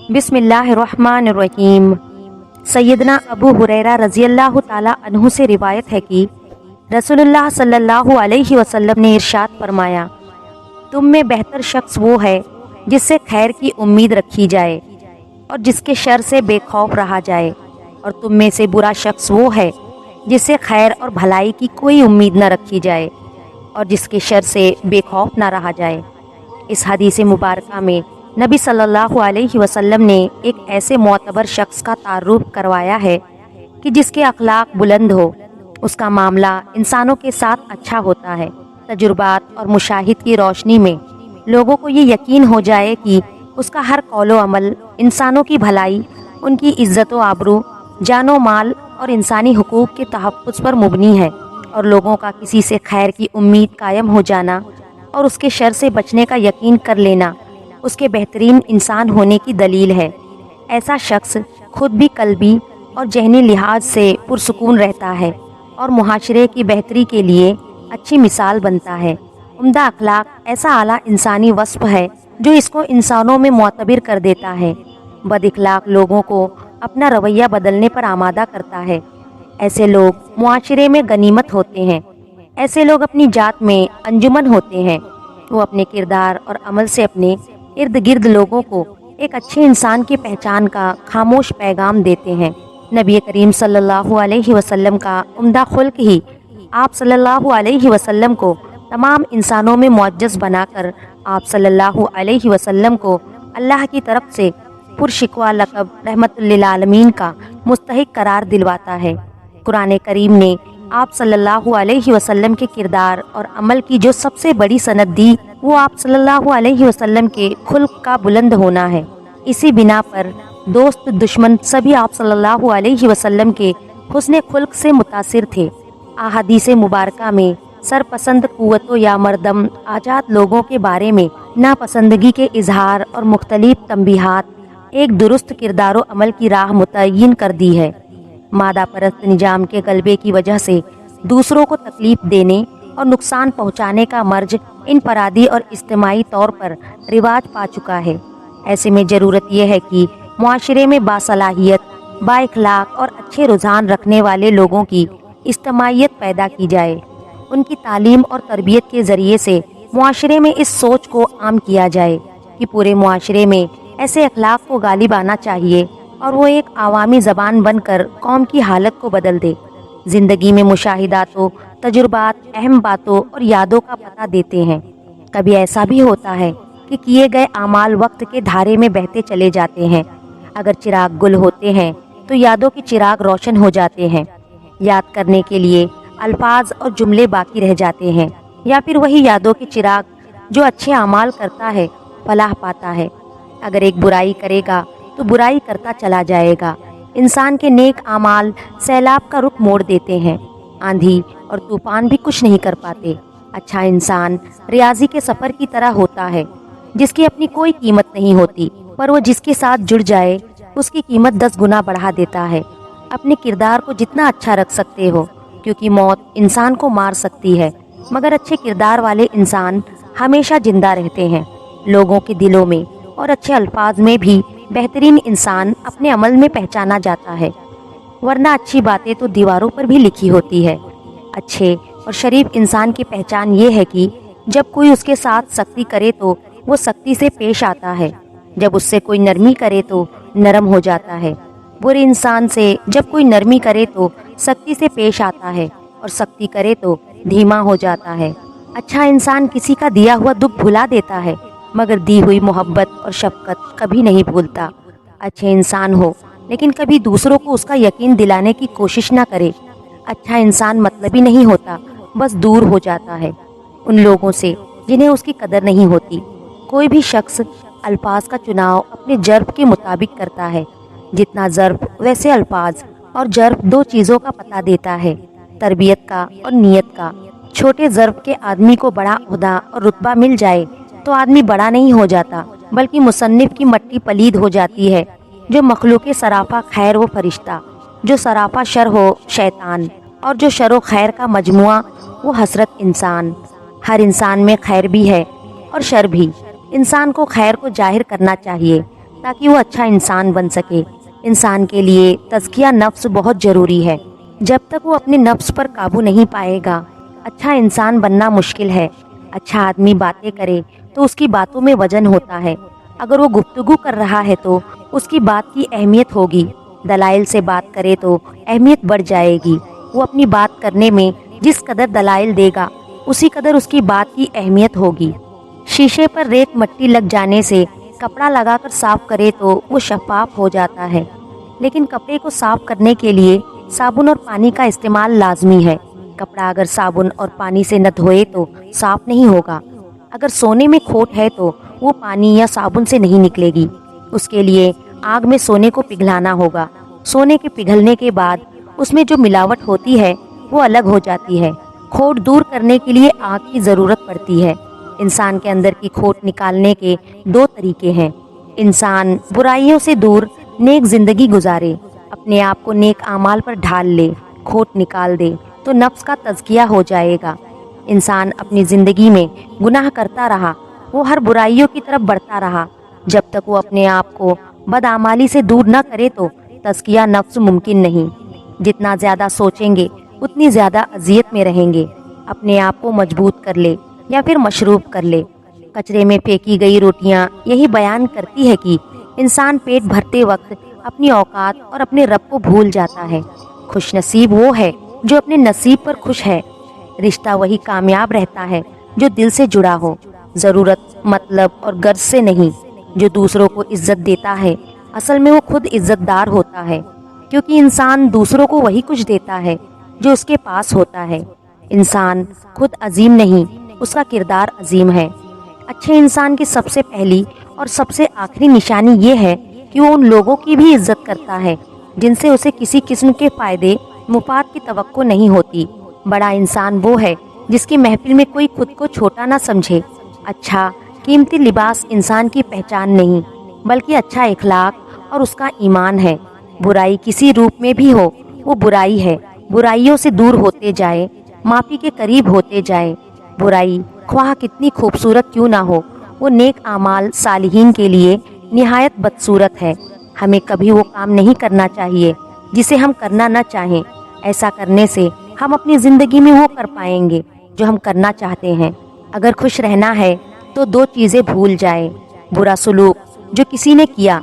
بسم اللہ الرحمن الرحیم۔ سیدنا ابو ہریرہ رضی اللہ تعالی عنہ سے روایت ہے کہ رسول اللہ صلی اللہ علیہ وسلم نے ارشاد فرمایا، تم میں بہتر شخص وہ ہے جس سے خیر کی امید رکھی جائے اور جس کے شر سے بے خوف رہا جائے، اور تم میں سے برا شخص وہ ہے جس سے خیر اور بھلائی کی کوئی امید نہ رکھی جائے اور جس کے شر سے بے خوف نہ رہا جائے۔ اس حدیث مبارکہ میں نبی صلی اللہ علیہ وسلم نے ایک ایسے معتبر شخص کا تعارف کروایا ہے کہ جس کے اخلاق بلند ہو، اس کا معاملہ انسانوں کے ساتھ اچھا ہوتا ہے، تجربات اور مشاہد کی روشنی میں لوگوں کو یہ یقین ہو جائے کہ اس کا ہر قول و عمل انسانوں کی بھلائی، ان کی عزت و آبرو، جان و مال اور انسانی حقوق کے تحفظ پر مبنی ہے، اور لوگوں کا کسی سے خیر کی امید قائم ہو جانا اور اس کے شر سے بچنے کا یقین کر لینا اس کے بہترین انسان ہونے کی دلیل ہے۔ ایسا شخص خود بھی قلبی اور ذہنی لحاظ سے پرسکون رہتا ہے اور معاشرے کی بہتری کے لیے اچھی مثال بنتا ہے۔ عمدہ اخلاق ایسا اعلیٰ انسانی وصف ہے جو اس کو انسانوں میں معتبر کر دیتا ہے۔ بد اخلاق لوگوں کو اپنا رویہ بدلنے پر آمادہ کرتا ہے۔ ایسے لوگ معاشرے میں غنیمت ہوتے ہیں، ایسے لوگ اپنی ذات میں انجمن ہوتے ہیں۔ وہ اپنے کردار اور عمل سے اپنے ارد گرد لوگوں کو ایک اچھے انسان کی پہچان کا خاموش پیغام دیتے ہیں۔ نبی کریم صلی اللہ علیہ وسلم کا عمدہ خلق ہی آپ صلی اللہ علیہ وسلم کو تمام انسانوں میں معزز بنا کر آپ صلی اللہ علیہ وسلم کو اللہ کی طرف سے پرشکوہ لقب رحمت للعالمین کا مستحق قرار دلواتا ہے۔ قرآن کریم نے آپ صلی اللہ علیہ وسلم کے کردار اور عمل کی جو سب سے بڑی سند دی وہ آپ صلی اللہ علیہ وسلم کے خلق کا بلند ہونا ہے۔ اسی بنا پر دوست دشمن سبھی آپ صلی اللہ علیہ وسلم کے حسن خلق سے متاثر تھے۔ احادیث مبارکہ میں سرپسند قوت و یا مردم آزاد لوگوں کے بارے میں ناپسندگی کے اظہار اور مختلف تنبیہات ایک درست کردار و عمل کی راہ متعین کر دی ہے۔ مادہ پرست نظام کے غلبے کی وجہ سے دوسروں کو تکلیف دینے اور نقصان پہنچانے کا مرج انفرادی اور اجتماعی طور پر رواج پا چکا ہے۔ ایسے میں ضرورت یہ ہے کہ معاشرے میں باصلاحیت، با اخلاق اور اچھے رجحان رکھنے والے لوگوں کی اجتماعیت پیدا کی جائے۔ ان کی تعلیم اور تربیت کے ذریعے سے معاشرے میں اس سوچ کو عام کیا جائے کہ پورے معاشرے میں ایسے اخلاق کو غالب آنا چاہیے اور وہ ایک عوامی زبان بن کر قوم کی حالت کو بدل دے۔ زندگی میں مشاہدات و تجربات اہم باتوں اور یادوں کا پتہ دیتے ہیں۔ کبھی ایسا بھی ہوتا ہے کہ کیے گئے اعمال وقت کے دھارے میں بہتے چلے جاتے ہیں۔ اگر چراغ گل ہوتے ہیں تو یادوں کے چراغ روشن ہو جاتے ہیں۔ یاد کرنے کے لیے الفاظ اور جملے باقی رہ جاتے ہیں، یا پھر وہی یادوں کے چراغ جو اچھے اعمال کرتا ہے فلاح پاتا ہے۔ اگر ایک برائی کرے گا تو برائی کرتا چلا جائے گا۔ انسان کے نیک اعمال سیلاب کا رخ موڑ دیتے ہیں، آندھی اور طوفان بھی کچھ نہیں کر پاتے۔ اچھا انسان ریاضی کے سفر کی طرح ہوتا ہے جس کی اپنی کوئی قیمت نہیں ہوتی، پر وہ جس کے ساتھ جڑ جائے اس کی قیمت 10 گنا بڑھا دیتا ہے۔ اپنے کردار کو جتنا اچھا رکھ سکتے ہو، کیونکہ موت انسان کو مار سکتی ہے، مگر اچھے کردار والے انسان ہمیشہ زندہ رہتے ہیں لوگوں کے دلوں میں، اور اچھے الفاظ میں بھی بہترین انسان اپنے عمل میں پہچانا جاتا ہے، ورنہ اچھی باتیں تو دیواروں پر بھی لکھی ہوتی ہے۔ اچھے اور شریف انسان کی پہچان یہ ہے کہ جب کوئی اس کے ساتھ سختی کرے تو وہ سختی سے پیش آتا ہے، جب اس سے کوئی نرمی کرے تو نرم ہو جاتا ہے، برے انسان سے جب کوئی نرمی کرے تو سختی سے پیش آتا ہے، اور سختی کرے تو دھیما ہو جاتا ہے۔ اچھا انسان کسی کا دیا ہوا دکھ بھلا دیتا ہے، مگر دی ہوئی محبت اور شفقت کبھی نہیں بھولتا۔ اچھے انسان ہو لیکن کبھی دوسروں کو اس کا یقین دلانے کی کوشش نہ کرے۔ اچھا انسان مطلبی نہیں ہوتا، بس دور ہو جاتا ہے ان لوگوں سے جنہیں اس کی قدر نہیں ہوتی۔ کوئی بھی شخص الفاظ کا چناؤ اپنے ظرف کے مطابق کرتا ہے۔ جتنا ظرف ویسے الفاظ، اور ظرف 2 چیزوں کا پتہ دیتا ہے، تربیت کا اور نیت کا۔ چھوٹے ظرف کے آدمی کو بڑا عہدہ اور رتبہ مل جائے تو آدمی بڑا نہیں ہو جاتا، بلکہ مصنف کی مٹی پلید ہو جاتی ہے۔ جو مخلوق سراپا خیر وہ فرشتہ، جو سراپا شر ہو شیطان، اور جو شر و خیر کا مجموعہ وہ حسرت انسان۔ ہر انسان میں خیر بھی ہے اور شر بھی۔ انسان کو خیر کو ظاہر کرنا چاہیے، تاکہ وہ اچھا انسان بن سکے۔ انسان کے لیے تزکیہ نفس بہت ضروری ہے۔ جب تک وہ اپنے نفس پر قابو نہیں پائے گا، اچھا انسان بننا مشکل ہے۔ اچھا آدمی باتیں کرے تو اس کی باتوں میں وزن ہوتا ہے۔ اگر وہ گفتگو کر رہا ہے تو اس کی بات کی اہمیت ہوگی۔ دلائل سے بات کرے تو اہمیت بڑھ جائے گی۔ وہ اپنی بات کرنے میں جس قدر دلائل دے گا اسی قدر اس کی بات کی اہمیت ہوگی۔ شیشے پر ریت مٹی لگ جانے سے کپڑا لگا کر صاف کرے تو وہ شفاف ہو جاتا ہے، لیکن کپڑے کو صاف کرنے کے لیے صابن اور پانی کا استعمال لازمی ہے۔ کپڑا اگر صابن اور پانی سے نہ دھوئے تو صاف نہیں ہوگا۔ اگر سونے میں کھوٹ ہے تو وہ پانی یا صابن سے نہیں نکلے گی۔ اس کے لیے آگ میں سونے کو پگھلانا ہوگا۔ سونے کے پگھلنے کے بعد اس میں جو ملاوٹ ہوتی ہے وہ الگ ہو جاتی ہے۔ کھوٹ دور کرنے کے لیے آگ کی ضرورت پڑتی ہے۔ انسان کے اندر کی کھوٹ نکالنے کے دو طریقے ہیں۔ انسان برائیوں سے دور نیک زندگی گزارے، اپنے آپ کو نیک اعمال پر ڈھال لے، کھوٹ نکال دے تو نفس کا تزکیہ ہو جائے گا۔ انسان اپنی زندگی میں گناہ کرتا رہا، وہ ہر برائیوں کی طرف بڑھتا رہا۔ جب تک وہ اپنے آپ کو بدعمالی سے دور نہ کرے تو تزکیہ نفس ممکن نہیں۔ جتنا زیادہ سوچیں گے اتنی زیادہ اذیت میں رہیں گے۔ اپنے آپ کو مضبوط کر لے یا پھر مشروب کر لے۔ کچرے میں پھینکی گئی روٹیاں یہی بیان کرتی ہے کہ انسان پیٹ بھرتے وقت اپنی اوقات اور اپنے رب کو بھول جاتا ہے۔ خوش نصیب وہ ہے جو اپنے نصیب پر خوش ہے۔ رشتہ وہی کامیاب رہتا ہے جو دل سے جڑا ہو، ضرورت، مطلب اور غرض سے نہیں۔ جو دوسروں کو عزت دیتا ہے اصل میں وہ خود عزت دار ہوتا ہے، کیونکہ انسان دوسروں کو وہی کچھ دیتا ہے جو اس کے پاس ہوتا ہے۔ انسان خود عظیم نہیں، اس کا کردار عظیم ہے۔ اچھے انسان کی سب سے پہلی اور سب سے آخری نشانی یہ ہے کہ وہ ان لوگوں کی بھی عزت کرتا ہے جن سے اسے کسی قسم کے فائدے مفاد کی توقع نہیں ہوتی۔ بڑا انسان وہ ہے جس کی محفل میں کوئی خود کو چھوٹا نہ سمجھے۔ اچھا قیمتی لباس انسان کی پہچان نہیں، بلکہ اچھا اخلاق اور اس کا ایمان ہے۔ برائی کسی روپ میں بھی ہو وہ برائی ہے۔ برائیوں سے دور ہوتے جائے، معافی کے قریب ہوتے جائے۔ برائی خواہ کتنی خوبصورت کیوں نہ ہو، وہ نیک اعمال صالحین کے لیے نہایت بدصورت ہے۔ ہمیں کبھی وہ کام نہیں کرنا چاہیے جسے ہم کرنا نہ چاہیں۔ ایسا کرنے سے ہم اپنی زندگی میں وہ کر پائیں گے جو ہم کرنا چاہتے ہیں۔ اگر خوش رہنا ہے تو دو چیزیں بھول جائے: برا سلوک جو کسی نے کیا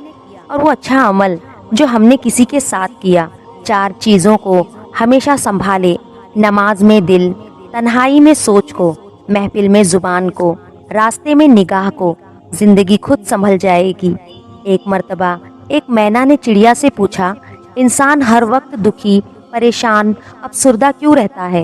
اور وہ اچھا عمل جو ہم نے کسی کے ساتھ کیا۔ چار چیزوں کو ہمیشہ سنبھالے: نماز میں دل، تنہائی میں سوچ کو، محفل میں زبان کو، راستے میں نگاہ کو، زندگی خود سنبھل جائے گی۔ ایک مرتبہ ایک مینا نے چڑیا سے پوچھا، انسان ہر وقت دکھی، پریشان، افسردہ کیوں رہتا ہے؟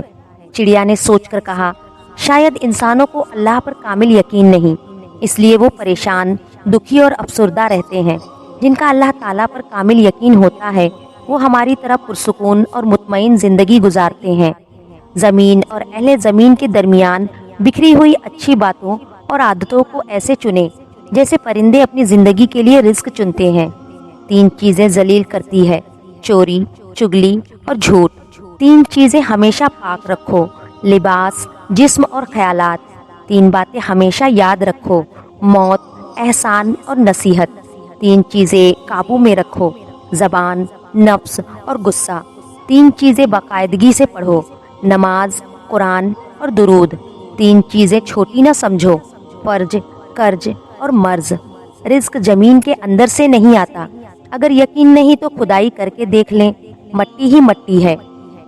چڑیا نے سوچ کر کہا، شاید انسانوں کو اللہ پر کامل یقین نہیں، اس لیے وہ پریشان، دکھی اور افسردہ رہتے ہیں۔ جن کا اللہ تعالیٰ پر کامل یقین ہوتا ہے وہ ہماری طرح پرسکون اور مطمئن زندگی گزارتے ہیں۔ زمین اور اہل زمین کے درمیان بکھری ہوئی اچھی باتوں اور عادتوں کو ایسے چنیں جیسے پرندے اپنی زندگی کے لیے رزق چنتے ہیں۔ تین چیزیں ذلیل کرتی ہے: چوری، چگلی اور جھوٹ۔ تین چیزیں ہمیشہ پاک رکھو: لباس، جسم اور خیالات۔ تین باتیں ہمیشہ یاد رکھو: موت، احسان اور نصیحت۔ تین چیزیں قابو میں رکھو: زبان، نفس اور غصہ۔ تین چیزیں باقاعدگی سے پڑھو: نماز، قرآن اور درود۔ تین چیزیں چھوٹی نہ سمجھو: فرض، قرض اور مرض۔ رزق زمین کے اندر سے نہیں آتا۔ اگر یقین نہیں تو کھدائی کر کے دیکھ لیں، مٹی ہی مٹی ہے۔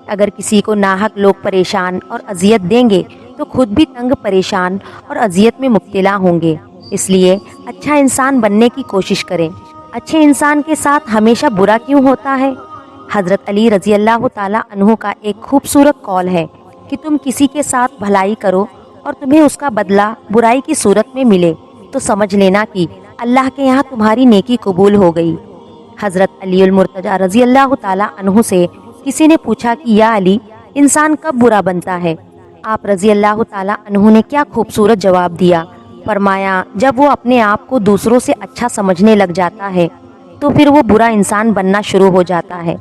اگر کسی کو ناحق لوگ پریشان اور اذیت دیں گے تو خود بھی تنگ، پریشان اور اذیت میں مبتلا ہوں گے۔ اس لیے اچھا انسان بننے کی کوشش کریں۔ اچھے انسان کے ساتھ ہمیشہ برا کیوں ہوتا ہے؟ حضرت علی رضی اللہ تعالیٰ عنہ کا ایک خوبصورت قول ہے کہ تم کسی کے ساتھ بھلائی کرو اور تمہیں اس کا بدلہ برائی کی صورت میں ملے تو سمجھ لینا کہ اللہ کے یہاں تمہاری نیکی قبول ہو گئی۔ حضرت علی المرتضیٰ رضی اللہ تعالیٰ عنہ سے کسی نے پوچھا کہ یا علی، انسان کب برا بنتا ہے؟ آپ رضی اللہ تعالیٰ عنہ نے کیا خوبصورت جواب دیا۔ فرمایا، جب وہ اپنے آپ کو دوسروں سے اچھا سمجھنے لگ جاتا ہے تو پھر وہ برا انسان بننا شروع ہو جاتا ہے۔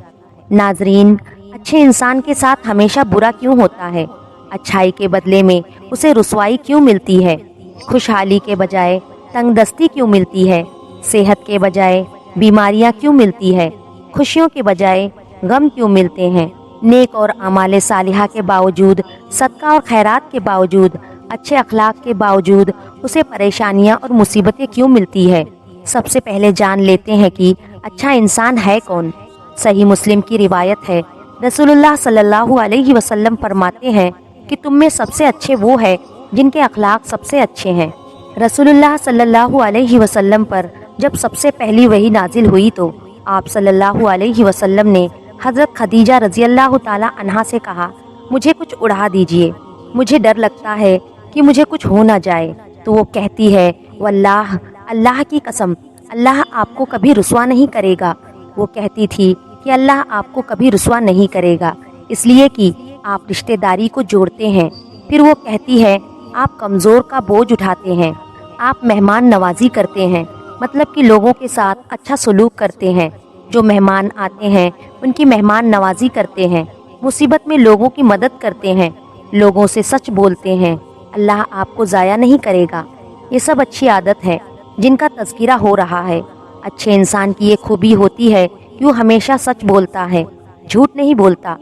ناظرین، اچھے انسان کے ساتھ ہمیشہ برا کیوں ہوتا ہے؟ اچھائی کے بدلے میں اسے رسوائی کیوں ملتی ہے؟ خوشحالی کے بجائے تنگ دستی کیوں ملتی ہے؟ صحت کے بجائے بیماریاں کیوں ملتی ہے؟ خوشیوں کے بجائے غم کیوں ملتے ہیں؟ نیک اور اعمال صالحہ کے باوجود، صدقہ اور خیرات کے باوجود، اچھے اخلاق کے باوجود اسے پریشانیاں اور مصیبتیں کیوں ملتی ہے؟ سب سے پہلے جان لیتے ہیں کہ اچھا انسان ہے کون۔ صحیح مسلم کی روایت ہے، رسول اللہ صلی اللہ علیہ وسلم فرماتے ہیں کہ تم میں سب سے اچھے وہ ہے جن کے اخلاق سب سے اچھے ہیں۔ رسول اللہ صلی اللہ علیہ وسلم پر جب سب سے پہلی وحی نازل ہوئی تو آپ صلی اللہ علیہ وسلم نے حضرت خدیجہ رضی اللہ تعالی عنہا سے کہا، مجھے کچھ اڑا دیجئے، مجھے ڈر لگتا ہے کہ مجھے کچھ ہو نہ جائے۔ تو وہ کہتی ہے، واللہ، اللہ کی قسم، اللہ آپ کو کبھی رسوا نہیں کرے گا۔ وہ کہتی تھی کہ اللہ آپ کو کبھی رسوا نہیں کرے گا، اس لیے کہ آپ رشتہ داری کو جوڑتے ہیں۔ پھر وہ کہتی ہے، آپ کمزور کا بوجھ اٹھاتے ہیں، آپ مہمان نوازی کرتے ہیں، مطلب کہ لوگوں کے ساتھ اچھا سلوک کرتے ہیں، جو مہمان آتے ہیں ان کی مہمان نوازی کرتے ہیں، مصیبت میں لوگوں کی مدد کرتے ہیں، لوگوں سے سچ بولتے ہیں، اللہ آپ کو ضائع نہیں کرے گا۔ یہ سب اچھی عادت ہے جن کا تذکرہ ہو رہا ہے۔ اچھے انسان کی یہ خوبی ہوتی ہے کہ وہ ہمیشہ سچ بولتا ہے، جھوٹ نہیں بولتا۔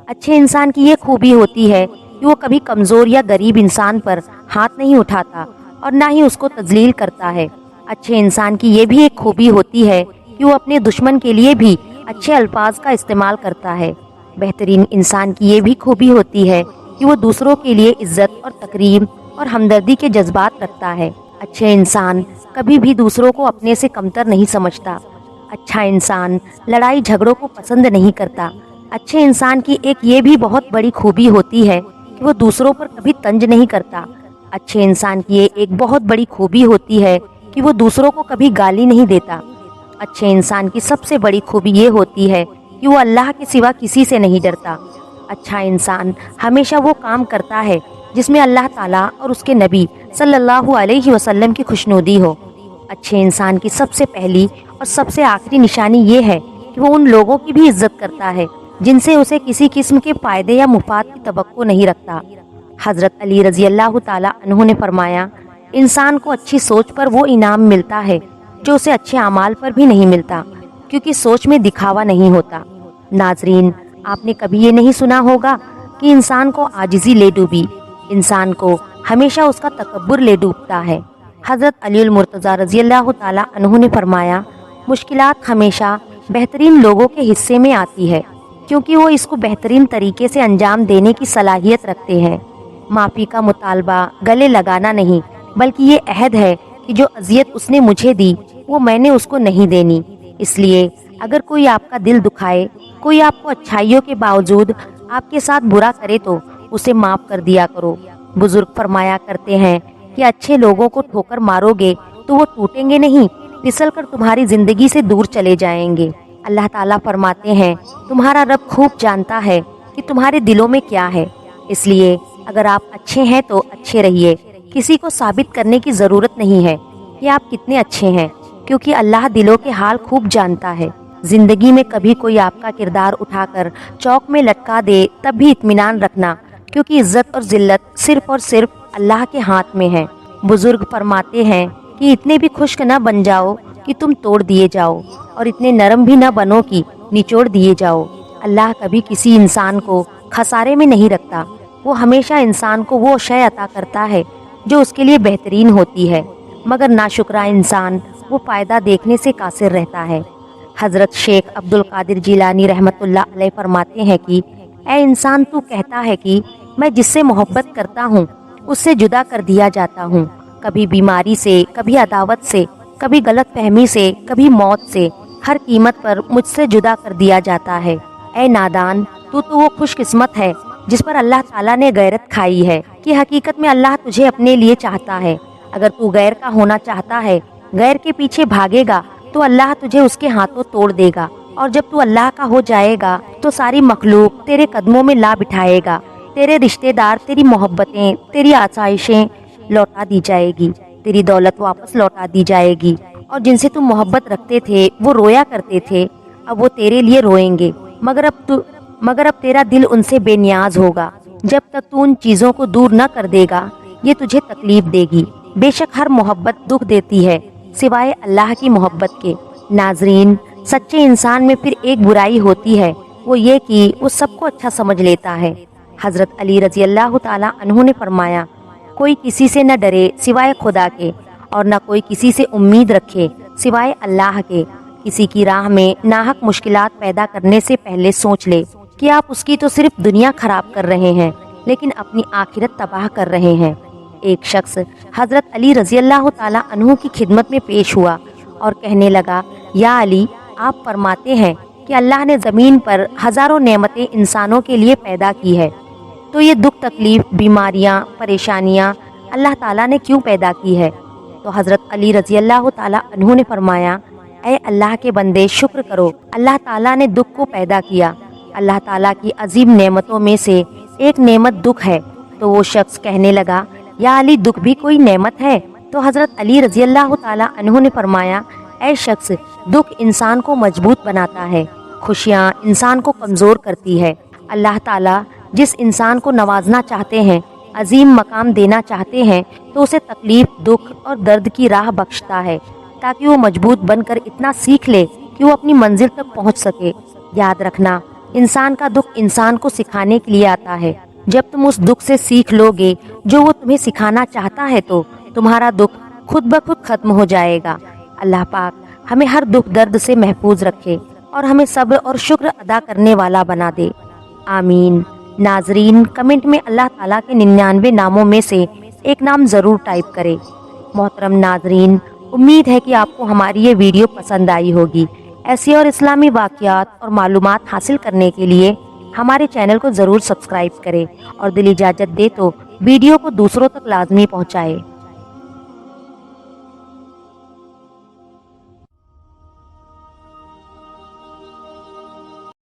اچھے انسان کی یہ خوبی ہوتی ہے کہ وہ کبھی کمزور یا غریب انسان پر ہاتھ نہیں اٹھاتا اور نہ ہی اس کو تذلیل کرتا ہے۔ اچھے انسان کی یہ بھی ایک خوبی ہوتی ہے کہ وہ اپنے دشمن کے لیے بھی اچھے الفاظ کا استعمال کرتا ہے۔ بہترین انسان کی یہ بھی خوبی ہوتی ہے کہ وہ دوسروں کے لیے عزت اور تکریم اور ہمدردی کے جذبات رکھتا ہے۔ اچھے انسان کبھی بھی دوسروں کو اپنے سے کمتر نہیں سمجھتا۔ اچھا انسان لڑائی جھگڑوں کو پسند نہیں کرتا۔ اچھے انسان کی ایک یہ بھی بہت بڑی خوبی ہوتی ہے کہ وہ دوسروں پر کبھی طنز نہیں کرتا۔ اچھے انسان کی یہ ایک بہت بڑی خوبی ہوتی ہے کہ وہ دوسروں کو کبھی گالی نہیں دیتا۔ اچھے انسان کی سب سے بڑی خوبی یہ ہوتی ہے کہ وہ اللہ کے سوا کسی سے نہیں ڈرتا۔ اچھا انسان ہمیشہ وہ کام کرتا ہے جس میں اللہ تعالیٰ اور اس کے نبی صلی اللہ علیہ وسلم کی خوشنودی ہو۔ اچھے انسان کی سب سے پہلی اور سب سے آخری نشانی یہ ہے کہ وہ ان لوگوں کی بھی عزت کرتا ہے جن سے اسے کسی قسم کے فائدے یا مفاد کی توقع نہیں رکھتا۔ حضرت علی رضی اللہ تعالی عنہ نے فرمایا، انسان کو اچھی سوچ پر وہ انعام ملتا ہے جو اسے اچھے اعمال پر بھی نہیں ملتا، کیونکہ سوچ میں دکھاوا نہیں ہوتا۔ ناظرین، آپ نے کبھی یہ نہیں سنا ہوگا کہ انسان کو عاجزی لے ڈوبی، انسان کو ہمیشہ اس کا تکبر لے ڈوبتا ہے۔ حضرت علی المرتضیٰ رضی اللہ تعالی عنہ نے فرمایا، مشکلات ہمیشہ بہترین لوگوں کے حصے میں آتی ہے، کیونکہ وہ اس کو بہترین طریقے سے انجام دینے کی صلاحیت رکھتے ہیں۔ معافی کا مطالبہ گلے لگانا نہیں، بلکہ یہ عہد ہے کہ جو اذیت اس نے مجھے دی وہ میں نے اس کو نہیں دینی۔ اس لیے اگر کوئی آپ کا دل دکھائے، کوئی آپ کو اچھائیوں کے باوجود آپ کے ساتھ برا کرے تو اسے معاف کر دیا کرو۔ بزرگ فرمایا کرتے ہیں کہ اچھے لوگوں کو ٹھوکر مارو گے تو وہ ٹوٹیں گے نہیں، پھسل کر تمہاری زندگی سے دور چلے جائیں گے۔ اللہ تعالیٰ فرماتے ہیں، تمہارا رب خوب جانتا ہے کہ تمہارے دلوں میں کیا ہے، اس لیے اگر آپ اچھے ہیں تو اچھے رہیے۔ کسی کو ثابت کرنے کی ضرورت نہیں ہے کہ آپ کتنے اچھے ہیں، کیونکہ اللہ دلوں کے حال خوب جانتا ہے۔ زندگی میں کبھی کوئی آپ کا کردار اٹھا کر چوک میں لٹکا دے تب بھی اطمینان رکھنا، کیونکہ عزت اور ذلت صرف اور صرف اللہ کے ہاتھ میں ہے۔ بزرگ فرماتے ہیں کہ اتنے بھی خشک نہ بن جاؤ کہ تم توڑ دیے جاؤ، اور اتنے نرم بھی نہ بنو کہ نچوڑ دیے جاؤ۔ اللہ کبھی کسی انسان کو خسارے میں نہیں رکھتا، وہ ہمیشہ انسان کو وہ شے عطا کرتا ہے جو اس کے لیے بہترین ہوتی ہے، مگر ناشکرا انسان وہ فائدہ دیکھنے سے قاصر رہتا ہے۔ حضرت شیخ عبد القادر جیلانی رحمۃ اللہ علیہ فرماتے ہیں کہ اے انسان، تو کہتا ہے کہ میں جس سے محبت کرتا ہوں اس سے جدا کر دیا جاتا ہوں، کبھی بیماری سے، کبھی عداوت سے، کبھی غلط فہمی سے، کبھی موت سے، ہر قیمت پر مجھ سے جدا کر دیا جاتا ہے۔ اے نادان، تو وہ خوش قسمت ہے جس پر اللہ تعالیٰ نے غیرت کھائی ہے کہ حقیقت میں اللہ تجھے اپنے لیے چاہتا ہے۔ اگر تو غیر کا ہونا چاہتا ہے، غیر کے پیچھے بھاگے گا تو اللہ تجھے اس کے ہاتھوں توڑ دے گا، اور جب تو اللہ کا ہو جائے گا تو ساری مخلوق تیرے قدموں میں لا بٹھائے گا، تیرے رشتہ دار، تیری محبتیں، تیری آسائشیں لوٹا دی جائے گی، تیری دولت واپس لوٹا دی جائے گی، اور جن سے تم محبت رکھتے تھے وہ رویا کرتے تھے، اب وہ تیرے لیے روئیں گے، مگر اب تیرا دل ان سے بے نیاز ہوگا۔ جب تک تو ان چیزوں کو دور نہ کر دے گا یہ تجھے تکلیف دے گی۔ بے شک ہر محبت دکھ دیتی ہے، سوائے اللہ کی محبت کے۔ ناظرین، سچے انسان میں پھر ایک برائی ہوتی ہے، وہ یہ کہ وہ سب کو اچھا سمجھ لیتا ہے۔ حضرت علی رضی اللہ تعالیٰ عنہ نے فرمایا، کوئی کسی سے نہ ڈرے سوائے خدا کے، اور نہ کوئی کسی سے امید رکھے سوائے اللہ کے۔ کسی کی راہ میں ناحق مشکلات پیدا کرنے سے پہلے سوچ لے کہ آپ اس کی تو صرف دنیا خراب کر رہے ہیں، لیکن اپنی آخرت تباہ کر رہے ہیں۔ ایک شخص حضرت علی رضی اللہ تعالیٰ عنہ کی خدمت میں پیش ہوا اور کہنے لگا، یا علی، آپ فرماتے ہیں کہ اللہ نے زمین پر ہزاروں نعمتیں انسانوں کے لیے پیدا کی ہے، تو یہ دکھ تکلیف، بیماریاں، پریشانیاں اللہ تعالیٰ نے کیوں پیدا کی ہے؟ تو حضرت علی رضی اللہ تعالیٰ عنہ نے فرمایا، اے اللہ کے بندے، شکر کرو، اللہ تعالیٰ نے دکھ کو پیدا کیا۔ اللہ تعالیٰ کی عظیم نعمتوں میں سے ایک نعمت دکھ ہے۔ تو وہ شخص کہنے لگا، یا علی، دکھ بھی کوئی نعمت ہے؟ تو حضرت علی رضی اللہ تعالیٰ عنہ نے فرمایا، اے شخص، دکھ انسان کو مضبوط بناتا ہے، خوشیاں انسان کو کمزور کرتی ہے۔ اللہ تعالیٰ جس انسان کو نوازنا چاہتے ہیں، عظیم مقام دینا چاہتے ہیں، تو اسے تکلیف، دکھ اور درد کی راہ بخشتا ہے، تاکہ وہ مضبوط بن کر اتنا سیکھ لے کہ وہ اپنی منزل تک پہنچ سکے۔ یاد رکھنا، انسان کا دکھ انسان کو سکھانے کے لیے آتا ہے۔ جب تم اس دکھ سے سیکھ لو گے جو وہ تمہیں سکھانا چاہتا ہے، تو تمہارا دکھ خود بخود ختم ہو جائے گا۔ اللہ پاک ہمیں ہر دکھ درد سے محفوظ رکھے اور ہمیں صبر اور شکر ادا کرنے والا بنا دے، آمین۔ ناظرین، کمنٹ میں اللہ تعالیٰ کے 99 ناموں میں سے ایک نام ضرور ٹائپ کرے۔ محترم ناظرین، امید ہے کہ آپ کو ہماری یہ ویڈیو پسند آئی ہوگی۔ ایسی اور اسلامی واقعات اور معلومات حاصل کرنے کے لیے ہمارے چینل کو ضرور سبسکرائب کریں، اور دل اجازت دے تو ویڈیو کو دوسروں تک لازمی پہنچائے۔